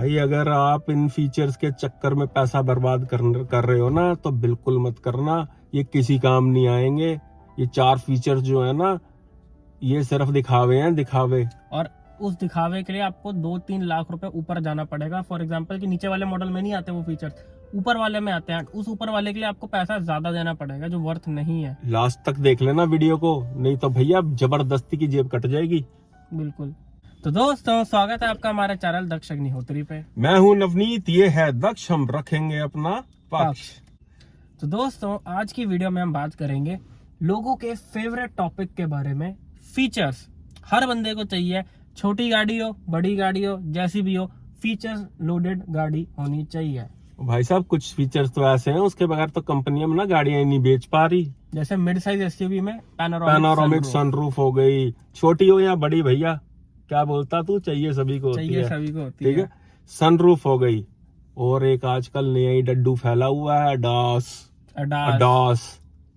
भाई अगर आप इन फीचर्स के चक्कर में पैसा बर्बाद कर रहे हो ना, तो बिल्कुल मत करना। ये किसी काम नहीं आएंगे। ये 4 फीचर्स जो है ना, ये सिर्फ दिखावे हैं, दिखावे। और उस दिखावे के लिए आपको 2-3 लाख रुपए ऊपर जाना पड़ेगा। फॉर एग्जांपल कि नीचे वाले मॉडल में नहीं आते वो फीचर्स, ऊपर वाले में आते हैं। उस ऊपर वाले के लिए आपको पैसा ज्यादा देना पड़ेगा जो वर्थ नहीं है। लास्ट तक देख लेना वीडियो को, नहीं तो भैया जबरदस्ती की जेब कट जाएगी। बिल्कुल। तो दोस्तों, स्वागत है आपका हमारे चैनल दक्ष अग्निहोत्री पे। मैं हूं नवनीत, ये है दक्ष, हम रखेंगे अपना पक्ष। तो दोस्तों, आज की वीडियो में हम बात करेंगे लोगों के फेवरेट टॉपिक के बारे में। फीचर्स हर बंदे को चाहिए, छोटी गाड़ी हो, बड़ी गाड़ी हो, जैसी भी हो, फीचर्स लोडेड गाड़ी होनी चाहिए। भाई साहब, कुछ फीचर्स तो ऐसे हैं उसके बगैर तो कंपनियां ना गाड़ियां नहीं बेच पा रही। जैसे मिड साइज एसयूवी में पैनोरामिक सनरूफ हो गई, छोटी हो या बड़ी, भैया क्या बोलता तू, चाहिए सभी को होती है। सभी को होती ठीक है। सनरूफ हो गई, और एक आजकल नया ही डड्डू फैला हुआ है, अडास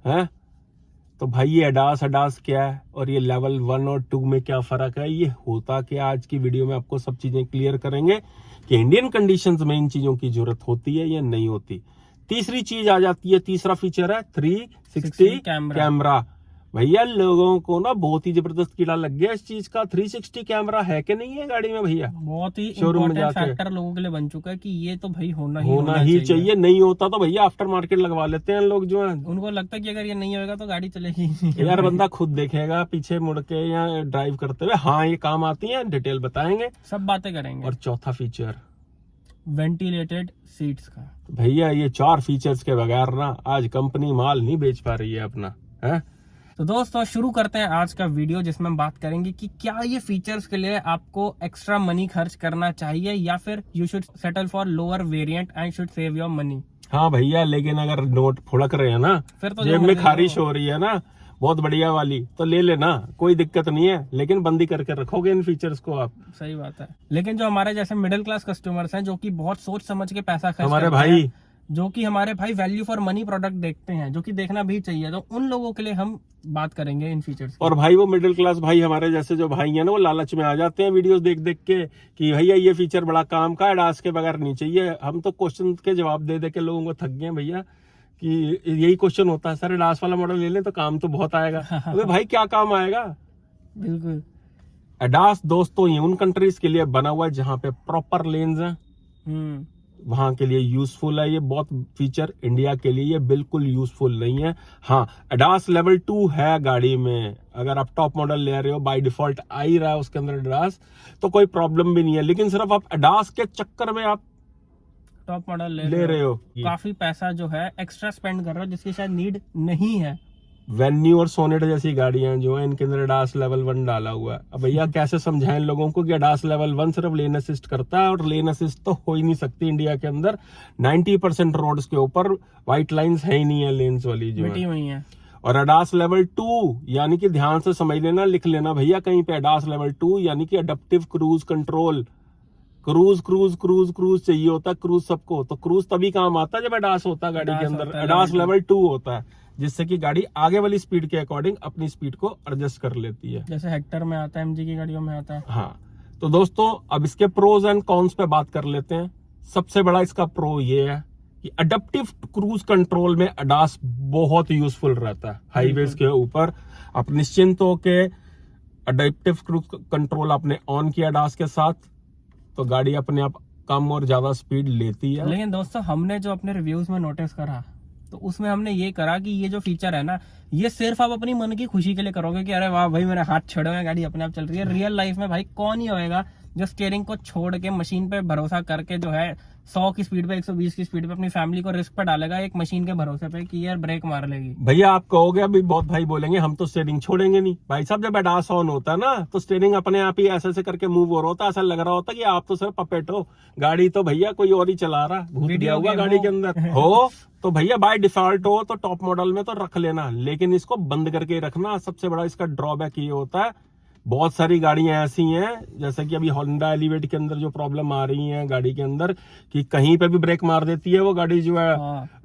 है। तो भाई ये अडास क्या है, और ये लेवल 1 और 2 में क्या फर्क है, ये होता क्या, आज की वीडियो में आपको सब चीजें क्लियर करेंगे कि इंडियन कंडीशंस में इन चीजों की जरूरत होती है या नहीं होती। तीसरी चीज आ जाती है, तीसरा फीचर है 360 कैमरा। भैया लोगों को ना बहुत ही जबरदस्त कीड़ा लग गया इस चीज का। 360 कैमरा है कि नहीं है गाड़ी में भैया? बहुत ही शोरूम में इम्पोर्टेंट जाके फैक्टर लोगों के लिए बन चुका है कि ये तो भाई होना ही चाहिए। नहीं होता तो भैया आफ्टर मार्केट लगवा लेते हैं लोग जो है। उनको लगता है कि अगर ये नहीं होगा तो गाड़ी चलेगी नहीं। यार बंदा खुद देखेगा पीछे मुड़ के या ड्राइव करते हुए, हाँ ये काम आती है, डिटेल बताएंगे, सब बातें करेंगे। और चौथा फीचर वेंटिलेटेड सीट्स का। भैया ये 4 फीचर्स के बगैर ना आज कंपनी माल नहीं बेच पा रही है अपना, है। तो दोस्तों, शुरू करते हैं आज का वीडियो, जिसमें हम बात करेंगे कि क्या ये फीचर्स के लिए आपको एक्स्ट्रा मनी खर्च करना चाहिए या फिर you should settle for lower variant and should save your money. हाँ भैया, लेकिन अगर नोट फुड़क रहे हैं ना, फिर तो जेब में खारिश हो रही है ना बहुत बढ़िया वाली, तो ले लेना, कोई दिक्कत नहीं है। लेकिन बंदी करके रखोगे इन फीचर्स को आप। सही बात है। लेकिन जो हमारे जैसे मिडिल क्लास कस्टमर्स हैं, जो कि बहुत सोच समझ के पैसा खर्च हमारे करते भाई हैं, जो कि हमारे भाई वैल्यू फॉर मनी प्रोडक्ट देखते हैं, जो कि देखना भी चाहिए, तो उन लोगों के लिए हम बात करेंगे इन फीचर्स। और भाई वो मिडिल क्लास भाई हमारे जैसे जो भाई है ना, वो लालच में आ जाते हैं वीडियोस देख देख के कि भैया ये फीचर बड़ा काम का है, अडास के बगैर नहीं चाहिए। हम तो क्वेश्चन के जवाब दे दे के लोगों को थक गए भैया, कि यही क्वेश्चन होता है, सर अडास वाला मॉडल ले लें तो काम तो बहुत आएगा। अबे भाई क्या काम आएगा? बिल्कुल। अडास दोस्तों ये उन कंट्रीज के लिए बना हुआ है जहाँ पे प्रॉपर लेन्स हैं, वहां के लिए यूजफुल है। ये बहुत फीचर इंडिया के लिए ये बिल्कुल यूजफुल नहीं है। हाँ, अडास लेवल 2 है गाड़ी में, अगर आप टॉप मॉडल ले रहे हो, बाय डिफॉल्ट आ ही रहा है उसके अंदर अडास, तो कोई प्रॉब्लम भी नहीं है। लेकिन सिर्फ आप अडास के चक्कर में आप टॉप मॉडल ले रहे हो, काफी पैसा जो है एक्स्ट्रा स्पेंड कर रहे हो, जिसकी शायद नीड नहीं है। वेन्यू और सोनेट जैसी गाड़ियां जो है, इनके अंदर अडास लेवल 1 डाला हुआ है। अब भैया कैसे समझाएं लोगों को कि अडास लेवल 1 सिर्फ लेन असिस्ट करता है, और लेन असिस्ट तो हो ही नहीं सकती इंडिया के अंदर। 90% रोड्स के ऊपर व्हाइट लाइंस है ही नहीं है, लेन्स वाली जो मिटी हुई है। और अडास लेवल 2 यानी कि ध्यान से समझ लेना, लिख लेना भैया कहीं पे, अडास लेवल 2 यानी कि अडप्टिव क्रूज कंट्रोल। क्रूज चाहिए होता है, क्रूज सबको, तो क्रूज तभी काम आता है जब अडास होता है गाड़ी के अंदर। अडास लेवल 2 होता है, जिससे कि गाड़ी आगे वाली स्पीड के अकॉर्डिंग अपनी स्पीड को एडजस्ट कर लेती है, जैसे हेक्टर में आता है, एमजी की गाड़ियों में आता है। हाँ, तो दोस्तों अब इसके प्रोज एंड कॉन्स पे बात कर लेते हैं। सबसे बड़ा इसका प्रो ये है कि अडप्टिव क्रूज कंट्रोल में अडास बहुत यूजफुल रहता है। हाईवेज के ऊपर आप निश्चिंत हो के अडप्टिव क्रूज कंट्रोल आपने ऑन किया अडास के साथ, तो गाड़ी अपने आप कम और ज्यादा स्पीड लेती है। लेकिन दोस्तों, हमने जो अपने रिव्यूज में नोटिस करा, तो उसमें हमने ये करा कि ये जो फीचर है ना, ये सिर्फ आप अपनी मन की खुशी के लिए करोगे कि अरे वाह भाई मेरे हाथ छड़े हुए, गाड़ी अपने आप चल रही है। रियल लाइफ में भाई कौन ही होएगा जो स्टीयरिंग को छोड़ के मशीन पे भरोसा करके जो है 100 की स्पीड पे, 120 की स्पीड पे अपनी फैमिली को रिस्क पे डालेगा एक मशीन के भरोसे पे कि यार ब्रेक मार लेगी। भैया आप कहोगे, अभी बहुत भाई बोलेंगे हम तो स्टीयरिंग छोड़ेंगे नहीं। भाई साहब, जब अडास ऑन होता है ना, तो स्टीयरिंग अपने आप ही ऐसे करके मूव हो रहा होता है, ऐसा लग रहा होता है कि आप तो सिर्फ पपेट हो, गाड़ी तो भैया कोई और ही चला रहा, भूत गया हुआ गाड़ी के अंदर हो। तो भैया बाय डिफॉल्ट हो तो टॉप मॉडल में तो रख लेना, लेकिन इसको बंद करके रखना। सबसे बड़ा इसका ड्रॉबैक ये होता है बहुत सारी गाड़ियां ऐसी हैं जैसे कि अभी होंडा एलिवेट के अंदर जो प्रॉब्लम आ रही है गाड़ी के अंदर कि कहीं पे भी ब्रेक मार देती है वो गाड़ी जो है,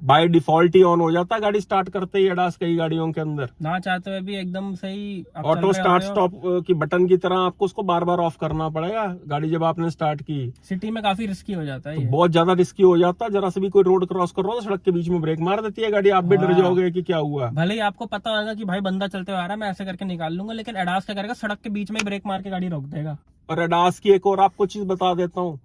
बाय डिफॉल्ट ही ऑन हो जाता है गाड़ी स्टार्ट करते ही एडास कई गाड़ियों के अंदर, ना चाहते हुए भी एकदम सही ऑटो स्टार्ट स्टॉप की बटन की तरह आपको उसको बार बार ऑफ करना पड़ेगा गाड़ी जब आपने स्टार्ट की। सिटी में काफी रिस्की हो जाता है तो ये। बहुत ज्यादा रिस्की हो जाता है, जरा से भी कोई रोड क्रॉस कर रहा हो तो सड़क के बीच में ब्रेक मार देती है गाड़ी, आप भी डर जाओगे कि क्या हुआ। भले ही आपको पता होगा कि भाई बंदा चलते हुए आ रहा है मैं ऐसे करके निकाल लूंगा, लेकिन एडास क्या करेगा, सड़क के बीच में ब्रेक मार के गाड़ी रोक देगा। और एडास की एक और आपको चीज बता देता हूँ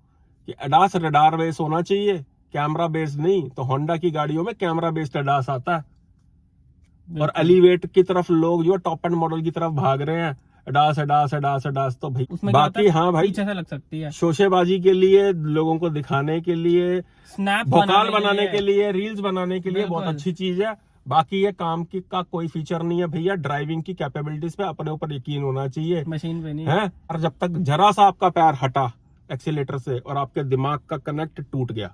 कि एडास रडार बेस होना चाहिए, कैमरा बेस्ड नहीं। तो होंडा की गाड़ियों में कैमरा बेस्ड एडास आता है और एलिवेट की तरफ लोग जो टॉप एंड मॉडल की तरफ भाग रहे हैं, एडास एडास एडास एडास। तो भाई बाकी हाँ भाई पीछे से लग सकती है, शोशेबाजी के लिए, लोगों को दिखाने के लिए, स्नैप भोकाल बनाने के लिए, रील्स बनाने के लिए बहुत अच्छी चीज है। बाकी ये काम की का कोई फीचर नहीं है भैया, ड्राइविंग की कैपेबिलिटीज पे अपने ऊपर यकीन होना चाहिए, मशीन पे नहीं है। और जब तक जरा सा आपका पैर हटा एक्सीलेटर से और आपके दिमाग का कनेक्ट टूट गया,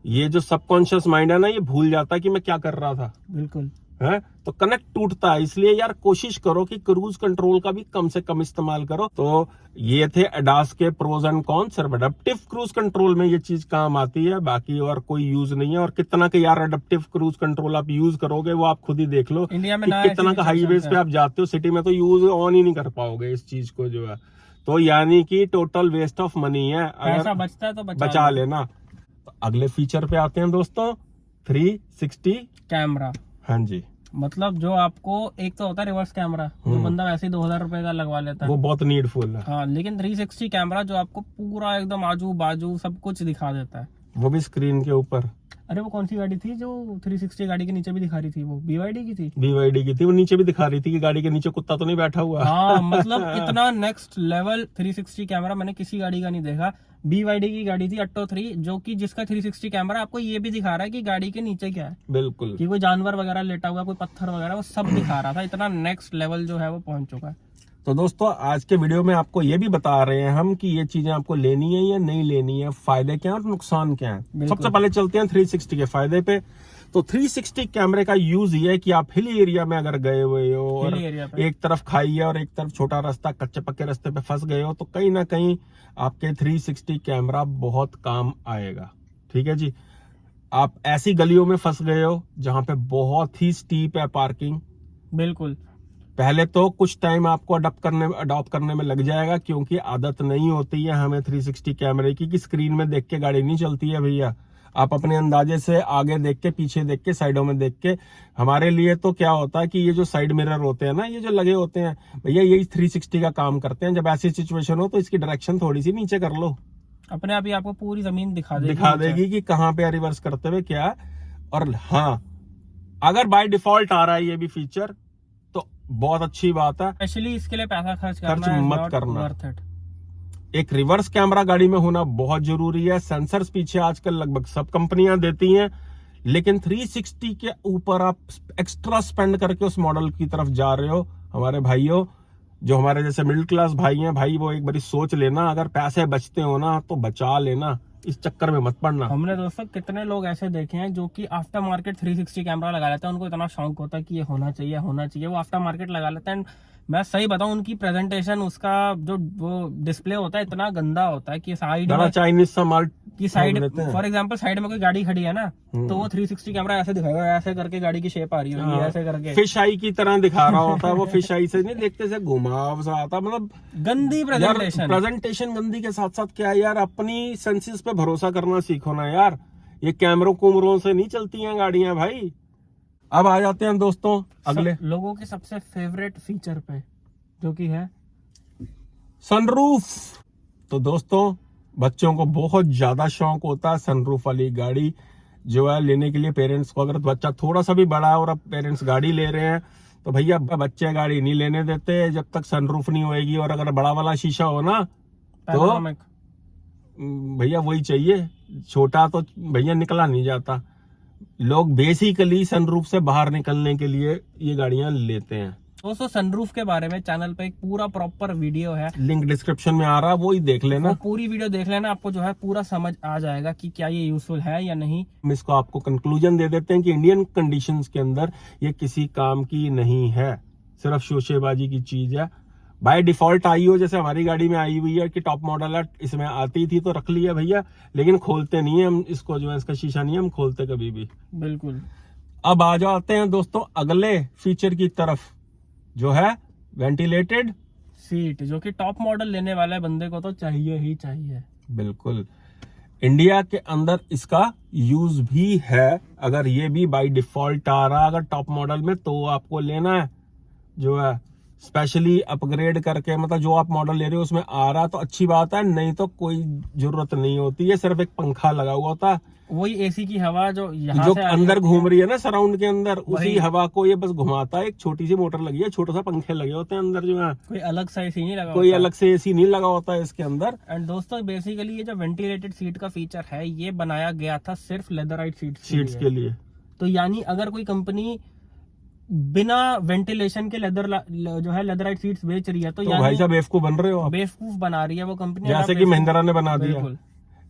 ये जो सबकॉन्शियस माइंड है ना, ये भूल जाता है कि मैं क्या कर रहा था। बिल्कुल है तो कनेक्ट टूटता है। इसलिए यार कोशिश करो कि क्रूज कंट्रोल का भी कम से कम इस्तेमाल करो। तो ये थे एडास के pros and cons. Adaptive cruise control में ये चीज काम आती है, बाकी और कोई यूज नहीं है। और कितना का यार एडेप्टिव क्रूज कंट्रोल आप यूज करोगे वो आप खुद ही देख लो, इंडिया में कितना का हाईवेज पे आप जाते हो, सिटी में तो यूज ऑन ही नहीं कर पाओगे इस चीज को जो है। तो यानी कि टोटल वेस्ट ऑफ मनी है, पैसा बचता है तो बचा लेना। तो अगले फीचर पे आते हैं दोस्तों, 360 कैमरा। हाँ जी, मतलब जो आपको एक तो होता है रिवर्स कैमरा, जो बंदा वैसे ही 2000 रुपए का लगवा लेता है, वो बहुत नीडफुल है। हाँ, लेकिन 360 कैमरा जो आपको पूरा एकदम आजू बाजू सब कुछ दिखा देता है, वो भी स्क्रीन के ऊपर। अरे वो कौन सी गाड़ी थी जो 360 गाड़ी के नीचे भी दिखा रही थी, वो BYD की थी। BYD की थी, वो नीचे भी दिखा रही थी कि गाड़ी के नीचे कुत्ता तो नहीं बैठा हुआ। हाँ, मतलब इतना नेक्स्ट लेवल 360 कैमरा मैंने किसी गाड़ी का नहीं देखा। BYD की गाड़ी थी अट्टो 3, जो कि जिसका 360 कैमरा आपको ये भी दिखा रहा है कि गाड़ी के नीचे क्या है, बिल्कुल, कि कोई जानवर वगैरह लेटा हुआ, कोई पत्थर वगैरह, वो सब दिखा रहा था। इतना नेक्स्ट लेवल जो है वो पहुंच चुका है। तो दोस्तों आज के वीडियो में आपको ये भी बता रहे हैं हम कि ये चीजें आपको लेनी है या नहीं लेनी है, फायदे क्या है और नुकसान क्या है। सबसे पहले चलते हैं 360 के फायदे पे। तो 360 कैमरे का यूज ये है कि आप हिली एरिया में अगर गए हुए हो और एक तरफ खाई है और एक तरफ छोटा रास्ता, कच्चे पक्के रास्ते पे फंस गए हो, तो कहीं ना कहीं आपके 360 कैमरा बहुत काम आएगा। ठीक है जी। आप ऐसी गलियों में फंस गए हो जहां पे बहुत ही स्टीप है पार्किंग, बिल्कुल, पहले तो कुछ टाइम आपको अडॉप्ट करने में लग जाएगा, क्योंकि आदत नहीं होती है हमें 360 कैमरे की कि स्क्रीन में देख के गाड़ी नहीं चलती है भैया। आप अपने अंदाजे से आगे देख के, पीछे देख के, साइडों में देख के। हमारे लिए तो क्या होता है कि ये जो साइड मिरर होते हैं ना, ये जो लगे होते हैं भैया, यही 360 का काम करते हैं। जब ऐसी सिचुएशन हो तो इसकी डायरेक्शन थोड़ी सी नीचे कर लो, अपने आप ही आपको पूरी जमीन दिखा देगी कि कहाँ पे रिवर्स करते हुए क्या है। और हाँ, अगर बाय डिफॉल्ट आ रहा है ये भी फीचर तो बहुत अच्छी बात है, स्पेशली इसके लिए पैसा खर्च मत करना। एक रिवर्स कैमरा गाड़ी में होना बहुत जरूरी है। सेंसर्स पीछे आजकल लगभग सब कंपनियां देती हैं, लेकिन 360 के ऊपर आप एक्स्ट्रा स्पेंड करके उस मॉडल की तरफ जा रहे हो। हमारे भाइयों, जो हमारे जैसे मिडिल क्लास भाई हैं, भाई वो एक बारी सोच लेना, अगर पैसे बचते हो ना तो बचा लेना, इस चक्कर में मत पड़ना। हमने दोस्तों कितने लोग ऐसे देखे हैं जो कि आफ्टर मार्केट 360 कैमरा लगा लेते हैं, उनको इतना शौक होता है कि ये होना चाहिए होना चाहिए, वो आफ्टर मार्केट लगा लेते हैं। मैं सही बताऊं, उनकी प्रेजेंटेशन, उसका जो वो डिस्प्ले होता है इतना गंदा होता है कि साइड में चाइनीज सा माल की साइड, फॉर एग्जांपल साइड में कोई गाड़ी खड़ी है ना, तो वो 360 कैमरा ऐसे दिखाएगा, ऐसे करके गाड़ी की शेप आ रही होगी, ऐसे करके फिश आई की तरह दिखा रहा होता है। वो फिश आई से नहीं देखते से घुमाव सा आता, मतलब गंदी प्रेजेंटेशन गंदी के साथ साथ क्या है यार, अपनी सेंसेस पे भरोसा करना सीखो ना यार। ये कैमरों कुमरों से नहीं चलती हैं गाड़ियां भाई। अब आ जाते हैं दोस्तों अगले लोगों के सबसे फेवरेट फीचर पे, जो कि है सनरूफ। तो दोस्तों बच्चों को बहुत ज्यादा शौक होता है सनरूफ वाली गाड़ी जो है लेने के लिए पेरेंट्स को। अगर बच्चा थोड़ा सा भी बड़ा है और अब पेरेंट्स गाड़ी ले रहे हैं तो भैया बच्चे गाड़ी नहीं लेने देते जब तक सनरूफ नहीं होएगी। और अगर बड़ा वाला शीशा हो ना तो भैया वही चाहिए, छोटा तो भैया निकला नहीं जाता। लोग बेसिकली सनरूफ से बाहर निकलने के लिए ये गाड़ियां लेते हैं। दोस्तों सनरूफ के बारे में चैनल पे एक पूरा प्रॉपर वीडियो है, लिंक डिस्क्रिप्शन में आ रहा है, वो ही देख लेना। वो पूरी वीडियो देख लेना, आपको जो है पूरा समझ आ जाएगा कि क्या ये यूजफुल है या नहीं। हम इसको आपको कंक्लूजन दे देते हैं कि इंडियन कंडीशंस के अंदर ये किसी काम की नहीं है, सिर्फ शोशेबाजी की चीज है। बाय डिफॉल्ट आई हो, जैसे हमारी गाड़ी में आई हुई है कि टॉप मॉडल है, इसमें आती थी तो रख लिया भैया, लेकिन खोलते नहीं है हम इसको, जो है इसका शीशा नहीं है हम खोलते कभी भी। बिल्कुल। अब आ जाते हैं दोस्तों अगले फीचर की तरफ, जो है वेंटिलेटेड सीट, जो कि टॉप मॉडल लेने वाले बंदे को तो चाहिए ही चाहिए। बिल्कुल। इंडिया के अंदर इसका यूज भी है, अगर ये भी बाय डिफॉल्ट आ रहा अगर टॉप मॉडल में, तो आपको लेना है जो है स्पेशली अपग्रेड करके, मतलब जो आप मॉडल ले रहे हो उसमें आ रहा तो अच्छी बात है, नहीं तो कोई जरूरत नहीं होती है, सिर्फ एक पंखा लगा हुआ होता है, वही एसी की हवा जो यहाँ जो से अंदर घूम रही है ना सराउंड के अंदर, उसी वही। हवा को ये बस घुमाता है। एक छोटी सी मोटर लगी है, छोटा सा पंखे लगे होते हैं अंदर जो है, कोई अलग सा एसी नहीं लगा कोई होता। अलग से एसी नहीं लगा होता है इसके अंदर। एंड दोस्तों बेसिकली ये जो वेंटिलेटेड सीट का फीचर है, ये बनाया गया था सिर्फ लेदराइट सीट्स के लिए। तो यानी अगर कोई कंपनी बिना वेंटिलेशन के जो है लेदराइट सीट्स बेच रही है, तो यानी भाई साहब बेवकूफ बन रहे हो आप, बेवकूफ बना रही है वो कंपनी, जैसे कि महिंद्रा ने बना दिया। बिल्कुल।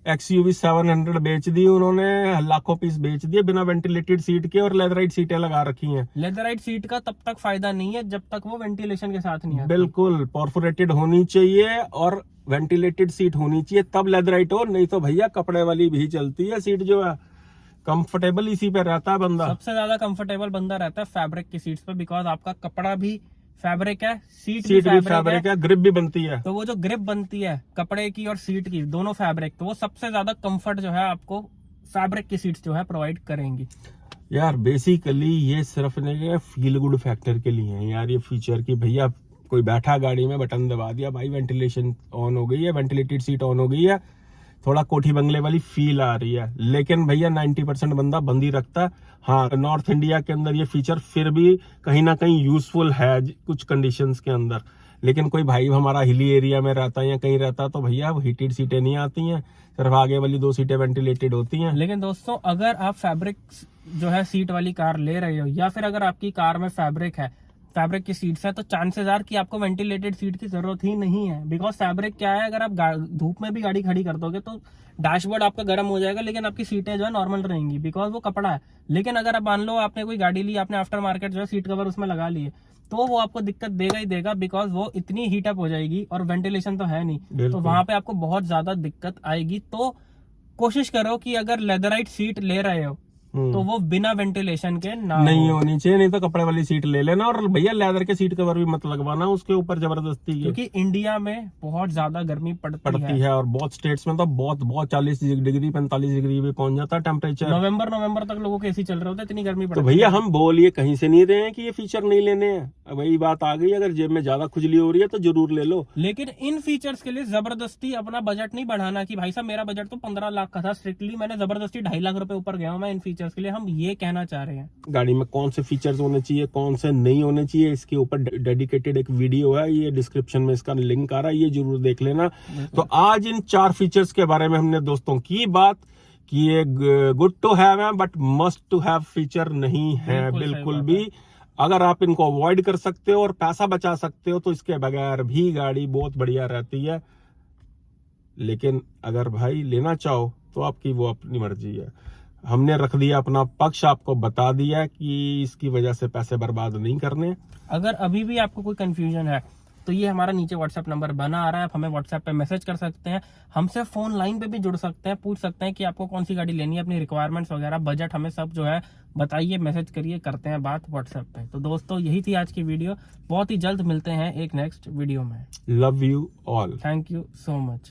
XUV 700 बेच दी उन्होंने, लाखों पीस बेच दिए बिना वेंटिलेटेड सीट के, और लेदराइट सीटें लगा रखी हैं। लेदराइट सीट का तब तक फायदा नहीं है जब तक वो वेंटिलेशन के साथ नहीं है। बिल्कुल, परफोरेटेड होनी चाहिए और वेंटिलेटेड सीट होनी चाहिए, तब लेदराइट हो, नहीं तो भैया कपड़े वाली भी चलती है सीट, जो है कंफर्टेबल इसी पे रहता है बंदा। सबसे ज्यादा कंफर्टेबल बंदा रहता है फैब्रिक की सीट्स पे, बिकॉज आपका कपड़ा भी फैब्रिक है, सीट भी भी फैब्रिक है, ग्रिप भी बनती है, तो वो जो ग्रिप बनती है कपड़े की और सीट की, दोनों फैब्रिक, तो वो सबसे ज्यादा कंफर्ट जो है आपको फैब्रिक की सीट्स जो है प्रोवाइड करेंगी। यार बेसिकली ये सिर्फ नहीं फील गुड फैक्टर के लिए है यार ये फीचर, की भैया कोई बैठा गाड़ी में बटन दबा दिया भाई वेंटिलेशन ऑन हो गई है, वेंटिलेटेड सीट ऑन हो गई है, थोड़ा कोठी बंगले वाली फील आ रही है। लेकिन भैया 90% बंदा बंद ही रखता है। हाँ, नॉर्थ इंडिया के अंदर ये फीचर फिर भी कहीं ना कहीं यूजफुल है कुछ कंडीशंस के अंदर, लेकिन कोई भाई हमारा हिली एरिया में रहता है या कहीं रहता है तो भैया हीटेड सीटें नहीं आती हैं, सिर्फ आगे वाली 2 सीटें वेंटिलेटेड होती हैं। लेकिन दोस्तों अगर आप फैब्रिक जो है सीट वाली कार ले रहे हो, या फिर अगर आपकी कार में फैब्रिक है, फैब्रिक की सीट्स है, तो चांसेस आर कि आपको वेंटिलेटेड सीट की जरूरत ही नहीं है। बिकॉज फैब्रिक क्या है, अगर आप धूप में भी गाड़ी खड़ी कर दोगे तो डैशबोर्ड आपका गर्म हो जाएगा, लेकिन आपकी सीटें जो है नॉर्मल रहेंगी, बिकॉज वो कपड़ा है। लेकिन अगर आप मान लो आपने कोई गाड़ी ली, आपने आफ्टर मार्केट जो है सीट कवर उसमें लगा लिए, तो वो आपको दिक्कत देगा ही देगा, बिकॉज वो इतनी हीटअप हो जाएगी और वेंटिलेशन तो है नहीं, तो वहां पे आपको बहुत ज्यादा दिक्कत आएगी। तो कोशिश करो कि अगर लेदराइट सीट ले रहे हो तो वो बिना वेंटिलेशन के नहीं होनी चाहिए, नहीं तो कपड़े वाली सीट ले लेना, और भैया लेदर के सीट कवर भी मत लगवाना उसके ऊपर जबरदस्ती, क्योंकि इंडिया में बहुत ज्यादा गर्मी पड़ती है और बहुत स्टेट्स में तो बहुत 40 डिग्री 45 डिग्री भी पहुंच जाता है टेम्परेचर। नवंबर तक लोगों के एसी चल रहे होते, इतनी गर्मी पड़ती है। तो भैया हम बोल ये कहीं से नहीं रहे हैं कि ये फीचर नहीं लेने हैं, वही बात आ गई, अगर जेब में ज्यादा खुजली हो रही है तो जरूर ले लो। लेकिन इन फीचर्स के लिए जबरदस्ती अपना बजट नहीं बढ़ाना कि भाई साहब मेरा बजट तो 15 लाख का था, स्ट्रिक्टली मैंने जबरदस्ती 2.5 लाख रुपए ऊपर गया हूं मैं इन फीचर्स के लिए। हम ये कहना चाह रहे हैं गाड़ी में कौन से फीचर्स होने चाहिए, कौन से नहीं होने चाहिए, इसके ऊपर डेडिकेटेड एक वीडियो है, ये डिस्क्रिप्शन में इसका लिंक आ रहा है, ये जरूर देख लेना। तो आज इन 4 फीचर्स के बारे में हमने दोस्तों की बात कि ये गुड टू हैव है but must to have feature नहीं है बिल्कुल भी। अगर आप इनको अवॉइड कर सकते हो और पैसा बचा सकते हो तो इसके बगैर भी गाड़ी बहुत बढ़िया रहती है। लेकिन अगर भाई लेना चाहो तो आपकी वो अपनी मर्जी है, हमने रख दिया अपना पक्ष, आपको बता दिया कि इसकी वजह से पैसे बर्बाद नहीं करने। अगर अभी भी आपको कोई कंफ्यूजन है तो ये हमारा नीचे व्हाट्सएप नंबर बना आ रहा है, आप हमें व्हाट्सएप पे मैसेज कर सकते हैं, हमसे फोन लाइन पे भी जुड़ सकते हैं, पूछ सकते हैं कि आपको कौन सी गाड़ी लेनी है, अपनी रिक्वायरमेंट्स वगैरह, बजट हमें सब जो है बताइए, मैसेज करिए, करते हैं बात व्हाट्सएप पे। तो दोस्तों यही थी आज की वीडियो, बहुत ही जल्द मिलते हैं एक नेक्स्ट वीडियो में। Love you all, thank you so much.